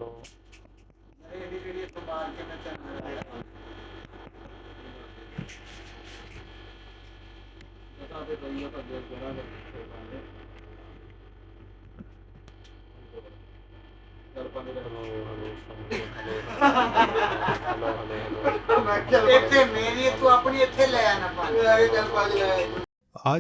आज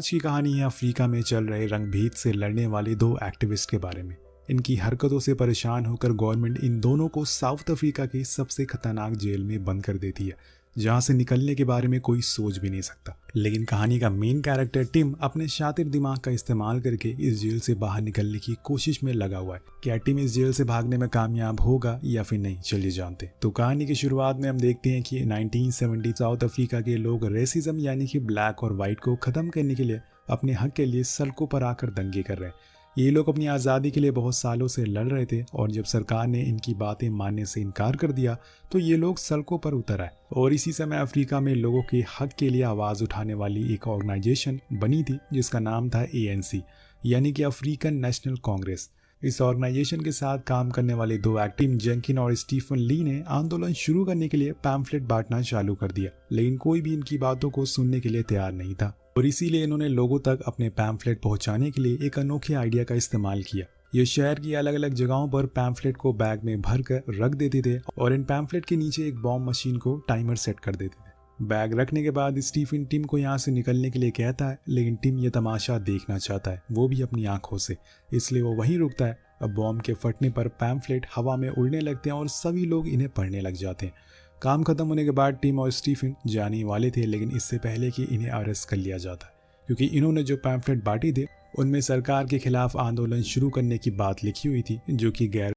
की कहानी है अफ्रीका में चल रहे रंगभेद से लड़ने वाले दो एक्टिविस्ट के बारे में। इनकी हरकतों से परेशान होकर गवर्नमेंट इन दोनों को साउथ अफ्रीका की सबसे खतरनाक जेल में बंद कर देती है, जहां से निकलने के बारे में कोई सोच भी नहीं सकता। लेकिन कहानी का मेन कैरेक्टर टिम अपने शातिर दिमाग का इस्तेमाल करके इस जेल से बाहर निकलने की कोशिश में लगा हुआ है। क्या टिम इस जेल से भागने में कामयाब होगा या फिर नहीं, चलिए जानते। तो कहानी की शुरुआत में हम देखते हैं कि 1970 साउथ अफ्रीका के लोग रेसिज्म यानी कि ब्लैक और वाइट को खत्म करने के लिए अपने हक के लिए सड़कों पर आकर दंगे कर रहे हैं। ये लोग अपनी आज़ादी के लिए बहुत सालों से लड़ रहे थे और जब सरकार ने इनकी बातें मानने से इनकार कर दिया तो ये लोग सड़कों पर उतर आए। और इसी समय अफ्रीका में लोगों के हक के लिए आवाज़ उठाने वाली एक ऑर्गेनाइजेशन बनी थी जिसका नाम था ANC यानी कि अफ्रीकन नेशनल कांग्रेस। इस ऑर्गेनाइजेशन के साथ काम करने वाले दो एक्टिव जेंकिन और स्टीफन ली ने आंदोलन शुरू करने के लिए पैम्फलेट बांटना चालू कर दिया, लेकिन कोई भी इनकी बातों को सुनने के लिए तैयार नहीं था और इसीलिए इन्होंने लोगों तक अपने पैम्फलेट पहुंचाने के लिए एक अनोखे आइडिया का इस्तेमाल किया। ये शहर की अलग अलग जगहों पर पैम्फलेट को बैग में भर कर रख देते थे और इन पैम्फलेट के नीचे एक बॉम्ब मशीन को टाइमर सेट कर देते थे। बैग रखने के बाद स्टीफन टिम को यहाँ से निकलने के लिए कहता है, लेकिन टिम ये तमाशा देखना चाहता है, वो भी अपनी आंखों से, इसलिए वो वहीं रुकता है। अब बॉम्ब के फटने पर पैम्फलेट हवा में उड़ने लगते हैं और सभी लोग इन्हें पढ़ने लग जाते हैं। काम खत्म होने के बाद टिम और स्टीफन जाने वाले थे, लेकिन इससे पहले कि इन्हें अरेस्ट कर लिया जाता है, क्योंकि इन्होंने जो पैम्फलेट बांटे थे उनमें सरकार के खिलाफ आंदोलन शुरू करने की बात लिखी हुई थी, जो कि गैर